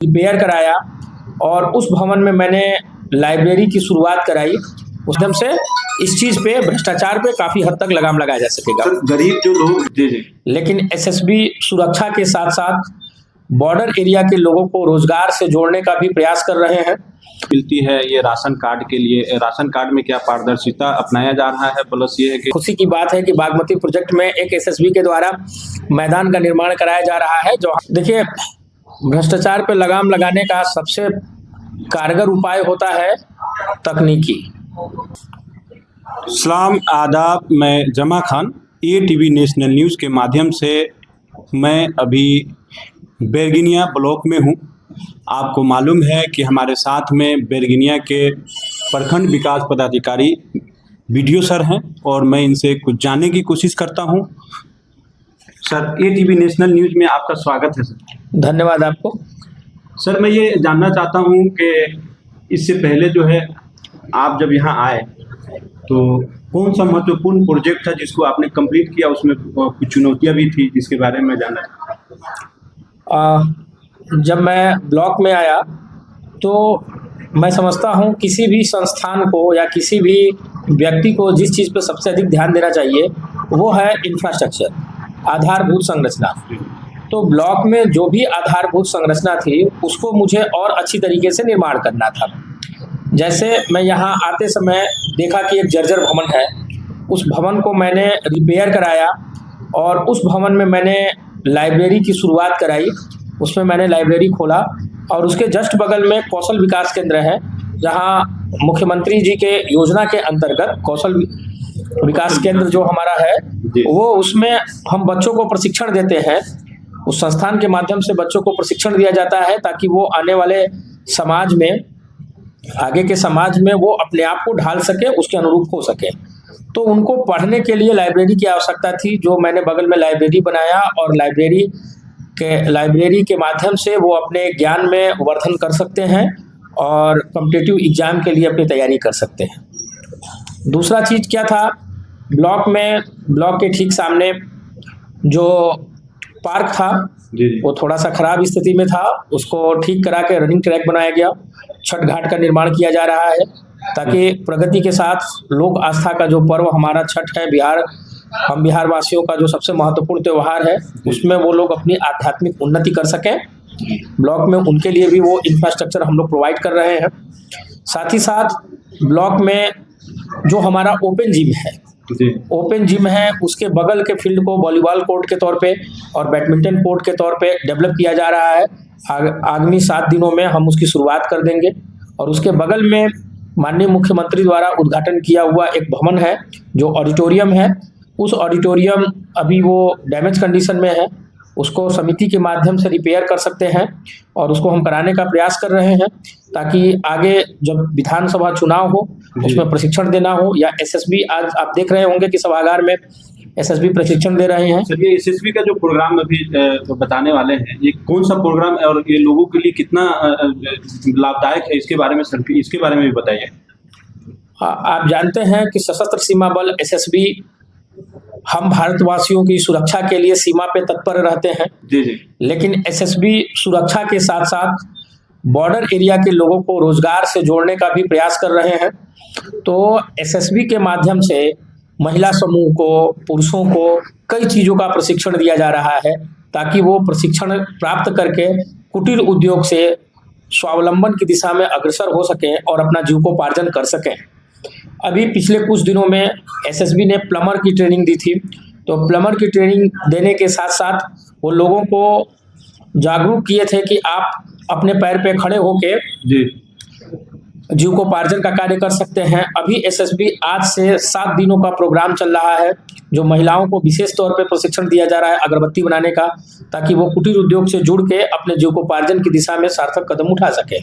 Repair कराया और उस भवन में मैंने लाइब्रेरी की शुरुआत कराई। उस ढंग से इस चीज़ पे भ्रष्टाचार पे काफ़ी हद तक लगाम लगाया जा सकेगा। सर गरीब जो लोग जी। लेकिन एसएसबी सुरक्षा के साथ-साथ बॉर्डर एरिया के लोगों को रोजगार से जोड़ने का भी प्रयास कर रहे हैं। मिलती है ये राशन कार्ड के लिए, राशन कार्ड में क्या पारदर्शिता अपनाया जा रहा है? प्लस ये है कि खुशी की बात है कि बागमती प्रोजेक्ट में एक एसएसबी के द्वारा मैदान का निर्माण कराया जा रहा है। जो देखिए, भ्रष्टाचार पे लगाम लगाने का सबसे कारगर उपाय होता है तकनीकी। सलाम आदाब, मैं जमा खान, ATV नेशनल न्यूज़ के माध्यम से मैं अभी बेरगिनिया ब्लॉक में हूँ। आपको मालूम है कि हमारे साथ में बेरगिनिया के प्रखंड विकास पदाधिकारी BDO सर हैं और मैं इनसे कुछ जानने की कोशिश करता हूँ। सर, ATV नेशनल न्यूज़ में आपका स्वागत है सर। धन्यवाद आपको। सर, मैं ये जानना चाहता हूँ कि इससे पहले जो है आप जब यहाँ आए तो कौन सा महत्वपूर्ण प्रोजेक्ट था जिसको आपने कंप्लीट किया? उसमें कुछ चुनौतियाँ भी थी जिसके बारे में जानना चाहता। जब मैं ब्लॉक में आया तो मैं समझता हूँ किसी भी संस्थान को या किसी भी व्यक्ति को जिस चीज़ पर सबसे अधिक ध्यान देना चाहिए वो है इंफ्रास्ट्रक्चर, आधारभूत संरचना। तो ब्लॉक में जो भी आधारभूत संरचना थी उसको मुझे और अच्छी तरीके से निर्माण करना था। जैसे मैं यहाँ आते समय देखा कि एक जर्जर भवन है, उस भवन को मैंने रिपेयर कराया और उस भवन में मैंने लाइब्रेरी की शुरुआत कराई। उसमें मैंने लाइब्रेरी खोला और उसके जस्ट बगल में कौशल विकास केंद्र है, जहाँ मुख्यमंत्री जी के योजना के अंतर्गत कौशल विकास केंद्र जो हमारा है वो, उसमें हम बच्चों को प्रशिक्षण देते हैं। उस संस्थान के माध्यम से बच्चों को प्रशिक्षण दिया जाता है ताकि वो आने वाले समाज में, आगे के समाज में वो अपने आप को ढाल सके, उसके अनुरूप हो सके। तो उनको पढ़ने के लिए लाइब्रेरी की आवश्यकता थी, जो मैंने बगल में लाइब्रेरी बनाया और लाइब्रेरी के माध्यम से वो अपने ज्ञान में वर्धन कर सकते हैं और कॉम्पिटिटिव एग्जाम के लिए अपनी तैयारी कर सकते हैं। दूसरा चीज़ क्या था, ब्लॉक के ठीक सामने जो पार्क था वो थोड़ा सा खराब स्थिति में था, उसको ठीक करा के रनिंग ट्रैक बनाया गया। छठ घाट का निर्माण किया जा रहा है ताकि प्रगति के साथ लोक आस्था का जो पर्व हमारा छठ है, हम बिहार वासियों का जो सबसे महत्वपूर्ण त्यौहार है, उसमें वो लोग अपनी आध्यात्मिक उन्नति कर सकें। ब्लॉक में उनके लिए भी वो इंफ्रास्ट्रक्चर हम लोग प्रोवाइड कर रहे हैं। साथ ही साथ ब्लॉक में जो हमारा ओपन जिम है उसके बगल के फील्ड को वॉलीबॉल कोर्ट के तौर पे और बैडमिंटन कोर्ट के तौर पे डेवलप किया जा रहा है। आगामी 7 दिनों में हम उसकी शुरुआत कर देंगे। और उसके बगल में माननीय मुख्यमंत्री द्वारा उद्घाटन किया हुआ एक भवन है जो ऑडिटोरियम है। उस ऑडिटोरियम अभी वो डैमेज कंडीशन में है, उसको समिति के माध्यम से रिपेयर कर सकते हैं और उसको हम कराने का प्रयास कर रहे हैं ताकि आगे जब विधानसभा चुनाव हो उसमें प्रशिक्षण देना हो, या एसएसबी, आज आप देख रहे होंगे कि सभागार में एसएसबी प्रशिक्षण दे रहे हैं। सर, ये एसएसबी का जो प्रोग्राम अभी बताने वाले हैं, ये कौन सा प्रोग्राम है और ये लोगों के लिए कितना लाभदायक है, इसके बारे में भी बताइए। आप जानते हैं कि सशस्त्र सीमा बल एसएसबी हम भारतवासियों की सुरक्षा के लिए सीमा पे तत्पर रहते हैं। जी। लेकिन एसएसबी सुरक्षा के साथ साथ बॉर्डर एरिया के लोगों को रोजगार से जोड़ने का भी प्रयास कर रहे हैं। तो एसएसबी के माध्यम से महिला समूह को, पुरुषों को कई चीज़ों का प्रशिक्षण दिया जा रहा है ताकि वो प्रशिक्षण प्राप्त करके कुटीर उद्योग से स्वावलंबन की दिशा में अग्रसर हो सकें और अपना जीविकोपार्जन कर सकें। अभी पिछले कुछ दिनों में एसएसबी ने प्लम्बर की ट्रेनिंग दी थी। तो प्लम्बर की ट्रेनिंग देने के साथ साथ वो लोगों को जागरूक किए थे कि आप अपने पैर पे खड़े होके जीविकोपार्जन का कार्य कर सकते हैं। अभी एसएसबी आज से 7 दिनों का प्रोग्राम चल रहा है जो महिलाओं को विशेष तौर पे प्रशिक्षण दिया जा रहा है अगरबत्ती बनाने का, ताकि वो कुटीर उद्योग से जुड़ के अपने जीविकोपार्जन की दिशा में सार्थक कदम उठा सके।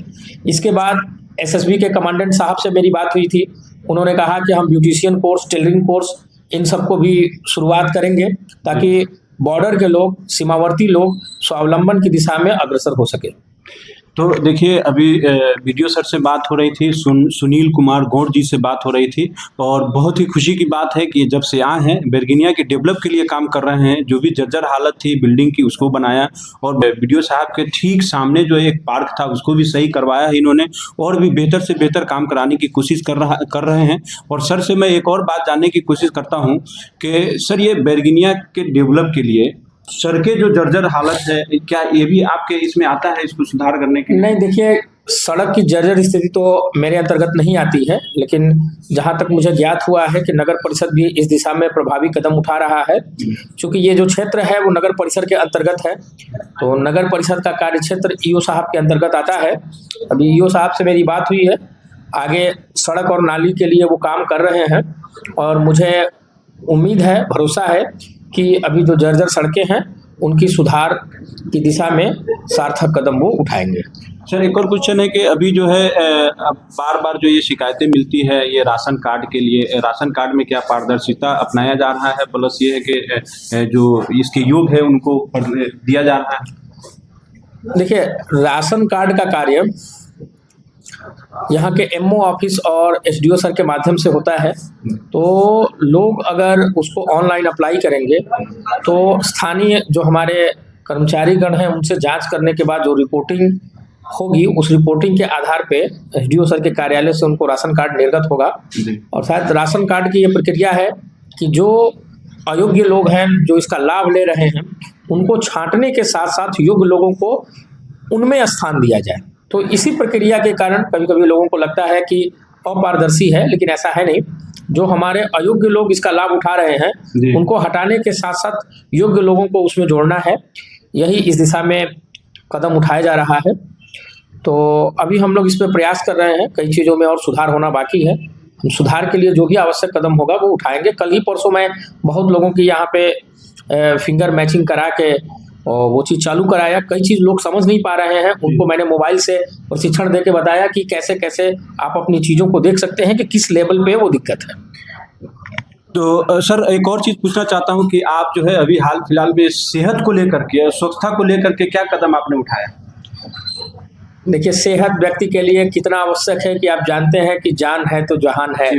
इसके बाद एसएसबी के कमांडेंट साहब से मेरी बात हुई थी, उन्होंने कहा कि हम ब्यूटिशियन कोर्स, टेलरिंग कोर्स, इन सबको भी शुरुआत करेंगे ताकि बॉर्डर के लोग, सीमावर्ती लोग स्वावलंबन की दिशा में अग्रसर हो सके। तो देखिए अभी वीडियो सर से बात हो रही थी, सुनील कुमार गौड़ जी से बात हो रही थी, और बहुत ही खुशी की बात है कि जब से आए हैं बेरगिनिया के डेवलप के लिए काम कर रहे हैं। जो भी जर्जर हालत थी बिल्डिंग की उसको बनाया, और वीडियो साहब के ठीक सामने जो एक पार्क था उसको भी सही करवाया है इन्होंने, और भी बेहतर से बेहतर काम कराने की कोशिश कर रहे हैं। और सर से मैं एक और बात जानने की कोशिश करता हूँ कि सर ये बेरगिनिया के डेवलप के लिए सड़कें जो जर्जर हालत है, क्या ये भी आपके इसमें आता है इसको सुधार करने के लिए? नहीं, देखिए सड़क की जर्जर स्थिति तो मेरे अंतर्गत नहीं आती है, लेकिन जहां तक मुझे ज्ञात हुआ है कि नगर परिषद भी इस दिशा में प्रभावी कदम उठा रहा है। क्योंकि ये जो क्षेत्र है वो नगर परिषद के अंतर्गत है, तो नगर परिषद का कार्य क्षेत्र ईओ साहब के अंतर्गत आता है। अभी ईओ साहब से मेरी बात हुई है, आगे सड़क और नाली के लिए वो काम कर रहे हैं, और मुझे उम्मीद है, भरोसा है कि अभी जो जर्जर सड़कें हैं उनकी सुधार की दिशा में सार्थक कदम वो उठाएंगे। सर एक और क्वेश्चन है कि अभी जो है बार बार जो ये शिकायतें मिलती है ये राशन कार्ड के लिए, राशन कार्ड में क्या पारदर्शिता अपनाया जा रहा है, प्लस ये है कि जो इसके योग है उनको दिया जा रहा है? देखिए राशन कार्ड का कार्य यहाँ के एमओ ऑफिस और एसडीओ सर के माध्यम से होता है। तो लोग अगर उसको ऑनलाइन अप्लाई करेंगे तो स्थानीय जो हमारे कर्मचारीगण हैं उनसे जांच करने के बाद जो रिपोर्टिंग होगी उस रिपोर्टिंग के आधार पे एसडीओ सर के कार्यालय से उनको राशन कार्ड निर्गत होगा। और शायद राशन कार्ड की ये प्रक्रिया है कि जो अयोग्य लोग हैं जो इसका लाभ ले रहे हैं उनको छांटने के साथ साथ योग्य लोगों को उनमें स्थान दिया जाए। तो इसी प्रक्रिया के कारण कभी कभी लोगों को लगता है कि अपारदर्शी है, लेकिन ऐसा है नहीं। जो हमारे अयोग्य लोग इसका लाभ उठा रहे हैं उनको हटाने के साथ साथ योग्य लोगों को उसमें जोड़ना है, यही इस दिशा में कदम उठाया जा रहा है। तो अभी हम लोग इस पर प्रयास कर रहे हैं, कई चीज़ों में और सुधार होना बाकी है। हम सुधार के लिए जो भी आवश्यक कदम होगा वो उठाएंगे। कल ही परसों मैं बहुत लोगों की यहाँ पे फिंगर मैचिंग करा के और वो चीज़ चालू कराया। कई चीज़ लोग समझ नहीं पा रहे हैं, उनको मैंने मोबाइल से प्रशिक्षण दे के बताया कि कैसे कैसे आप अपनी चीज़ों को देख सकते हैं कि किस लेवल पे वो दिक्कत है। तो सर एक और चीज़ पूछना चाहता हूँ कि आप जो है अभी हाल फिलहाल में सेहत को लेकर के, स्वच्छता को लेकर के क्या कदम आपने उठाया? देखिए सेहत व्यक्ति के लिए कितना आवश्यक है कि आप जानते हैं कि जान है तो जहान है,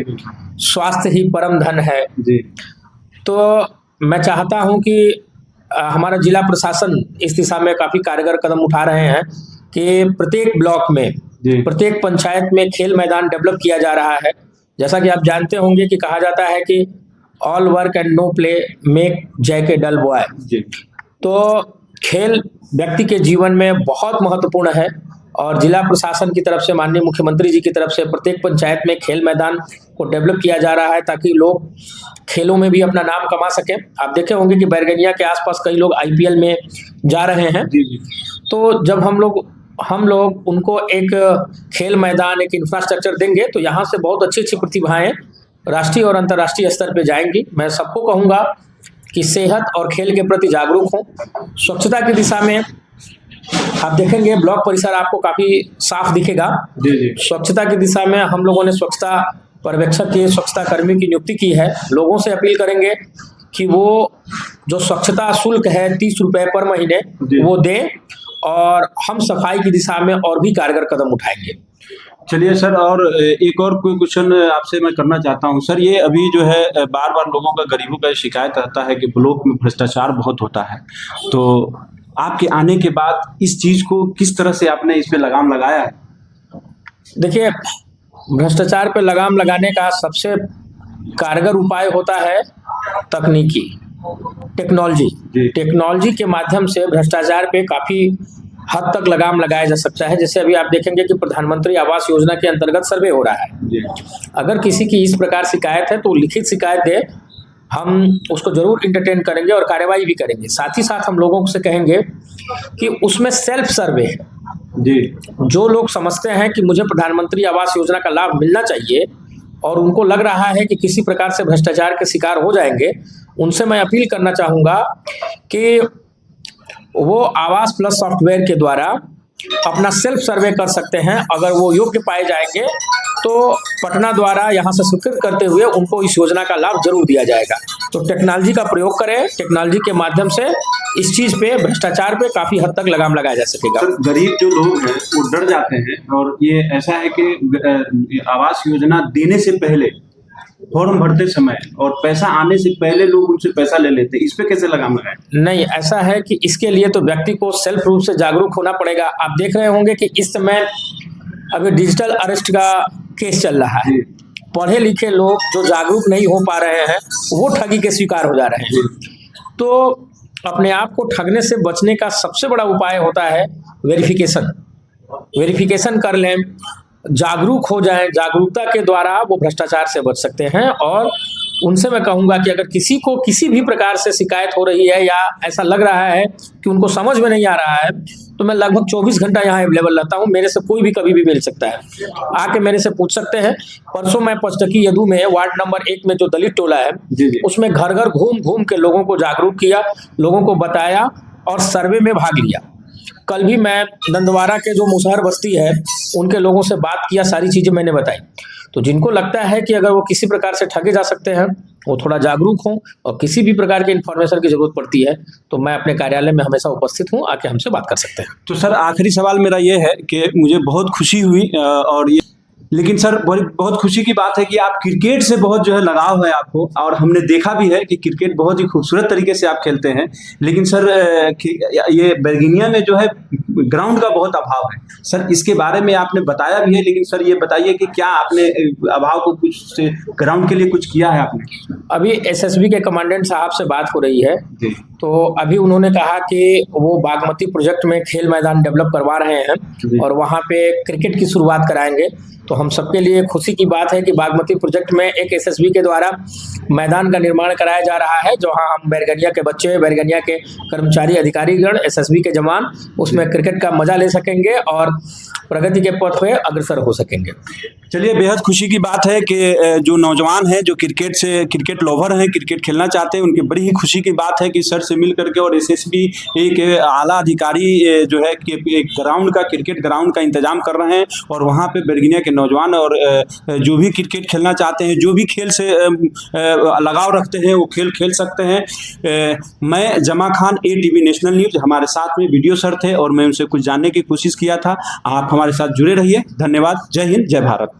स्वास्थ्य ही परम धन है जी। तो मैं चाहता हूं कि हमारा जिला प्रशासन इस दिशा में काफ़ी कारगर कदम उठा रहे हैं कि प्रत्येक ब्लॉक में, प्रत्येक पंचायत में खेल मैदान डेवलप किया जा रहा है। जैसा कि आप जानते होंगे कि कहा जाता है कि all work and no play make Jack a dull boy. तो खेल व्यक्ति के जीवन में बहुत महत्वपूर्ण है, और जिला प्रशासन की तरफ से माननीय मुख्यमंत्री जी की तरफ से प्रत्येक पंचायत में खेल मैदान को डेवलप किया जा रहा है ताकि लोग खेलों में भी अपना नाम कमा सकें। आप देखे होंगे कि बैरगनिया के आसपास कई लोग आईपीएल में जा रहे हैं। तो जब हम लोग उनको एक खेल मैदान, एक इंफ्रास्ट्रक्चर देंगे तो यहाँ से बहुत अच्छी अच्छी प्रतिभाएं राष्ट्रीय और अंतर्राष्ट्रीय स्तर पर जाएंगी। मैं सबको कहूँगा कि सेहत और खेल के प्रति जागरूक हों। स्वच्छता की दिशा में आप देखेंगे ब्लॉक परिसर आपको काफ़ी साफ दिखेगा। स्वच्छता की दिशा में हम लोगों ने स्वच्छता पर्यवेक्षक के, स्वच्छता कर्मी की नियुक्ति की है। लोगों से अपील करेंगे कि वो जो स्वच्छता शुल्क है 30 रुपये पर महीने वो दें, और हम सफाई की दिशा में और भी कारगर कदम उठाएंगे। चलिए सर, और एक और कोई क्वेश्चन आपसे मैं करना चाहता हूं सर। ये अभी जो है बार बार लोगों का, गरीबों का शिकायत रहता है कि ब्लॉक में भ्रष्टाचार बहुत होता है। तो आपके आने के बाद इस चीज़ को किस तरह से आपने इस पे लगाम लगाया है? देखिए भ्रष्टाचार पे लगाम लगाने का सबसे कारगर उपाय होता है तकनीकी, टेक्नोलॉजी के माध्यम से भ्रष्टाचार पे काफ़ी हद तक लगाम लगाया जा सकता है। जैसे अभी आप देखेंगे कि प्रधानमंत्री आवास योजना के अंतर्गत सर्वे हो रहा है। अगर किसी की इस प्रकार शिकायत है तो लिखित शिकायत दे, हम उसको जरूर इंटरटेन करेंगे और कार्रवाई भी करेंगे। साथ ही साथ हम लोगों से कहेंगे कि उसमें सेल्फ सर्वे है जी। जो लोग समझते हैं कि मुझे प्रधानमंत्री आवास योजना का लाभ मिलना चाहिए और उनको लग रहा है कि किसी प्रकार से भ्रष्टाचार के शिकार हो जाएंगे, उनसे मैं अपील करना चाहूँगा कि वो आवास प्लस सॉफ्टवेयर के द्वारा अपना सेल्फ सर्वे कर सकते हैं। अगर वो योग्य पाए जाएंगे तो पटना द्वारा यहाँ से स्वीकृत करते हुए उनको इस योजना का लाभ जरूर दिया जाएगा। तो टेक्नोलॉजी का प्रयोग करें, टेक्नोलॉजी के माध्यम से इस चीज़ पे, भ्रष्टाचार पे काफ़ी हद तक लगाम लगाया जा सकेगा। सर, गरीब जो लोग हैं वो डर जाते हैं, और ये ऐसा है कि आवास योजना देने से पहले, फॉर्म भरते समय और पैसा आने से पहले लोग उनसे पैसा ले लेते हैं, इस पे कैसे लगाम लगाएं? नहीं, ऐसा है कि इसके लिए तो व्यक्ति को सेल्फ रूप से जागरूक होना पड़ेगा। आप देख रहे होंगे कि इस समय अभी डिजिटल अरेस्ट का केस चल रहा है। पढ़े लिखे लोग जो जागरूक नहीं हो पा रहे हैं वो ठगी के शिकार हो जा रहे हैं। तो अपने आप को ठगने से बचने का सबसे बड़ा उपाय होता है वेरिफिकेशन। वेरिफिकेशन कर लें, जागरूक हो जाएं, जागरूकता के द्वारा वो भ्रष्टाचार से बच सकते हैं। और उनसे मैं कहूँगा कि अगर किसी को किसी भी प्रकार से शिकायत हो रही है या ऐसा लग रहा है कि उनको समझ में नहीं आ रहा है, तो मैं लगभग 24 घंटा यहाँ अवेलेबल रहता हूँ। मेरे से कोई भी कभी भी मिल सकता है, आके मेरे से पूछ सकते हैं। परसों मैं पचटकी यदू में वार्ड नंबर 1 में जो दलित टोला है, उसमें घर घर घूम घूम के लोगों को जागरूक किया, लोगों को बताया और सर्वे में भाग लिया। कल भी मैं नंदवारा के जो मुसहर बस्ती है उनके लोगों से बात किया, सारी चीज़ें मैंने बताई। तो जिनको लगता है कि अगर वो किसी प्रकार से ठगे जा सकते हैं, वो थोड़ा जागरूक हों, और किसी भी प्रकार के इन्फॉर्मेशन की जरूरत पड़ती है तो मैं अपने कार्यालय में हमेशा उपस्थित हूँ, आके हमसे बात कर सकते हैं। तो सर, आखिरी सवाल मेरा ये है कि मुझे बहुत खुशी हुई, और ये, लेकिन सर बहुत खुशी की बात है कि आप क्रिकेट से बहुत जो है लगाव है आपको, और हमने देखा भी है कि क्रिकेट बहुत ही खूबसूरत तरीके से आप खेलते हैं। लेकिन सर, ये बैरगनिया में जो है ग्राउंड का बहुत अभाव है। सर, इसके बारे में आपने बताया भी है, लेकिन सर ये बताइए कि क्या आपने अभाव को कुछ से ग्राउंड के लिए कुछ किया है आपने? अभी एसएसबी के कमांडेंट साहब से बात हो रही है, तो अभी उन्होंने कहा कि वो बागमती प्रोजेक्ट में खेल मैदान डेवलप करवा रहे हैं और वहाँ पे क्रिकेट की शुरुआत कराएंगे। तो हम सबके लिए खुशी की बात है कि बागमती प्रोजेक्ट में एक एसएसबी के द्वारा मैदान का निर्माण कराया जा रहा है, जहाँ हम बैरगनिया के बच्चे, बैरगनिया के कर्मचारी, अधिकारीगण, एसएसबी के जवान उसमें क्रिकेट का मजा ले सकेंगे और प्रगति के पथ पे अग्रसर हो सकेंगे। चलिए, बेहद खुशी की बात है कि जो नौजवान हैं, जो क्रिकेट लवर हैं, क्रिकेट खेलना चाहते हैं, उनकी बड़ी ही खुशी की बात है कि सर से मिल करके और एसएसबी एक आला अधिकारी जो है कि एक क्रिकेट ग्राउंड का इंतजाम कर रहे हैं, और वहाँ पे बैरगनिया के नौजवान और जो भी क्रिकेट खेलना चाहते हैं, जो भी खेल से लगाव रखते हैं, वो खेल सकते हैं। मैं जमा खान, ATV नेशनल न्यूज़, हमारे साथ में वीडियो सर थे और मैं उनसे कुछ जानने की कोशिश किया था। आप हमारे साथ जुड़े रहिए। धन्यवाद। जय हिंद, जय भारत।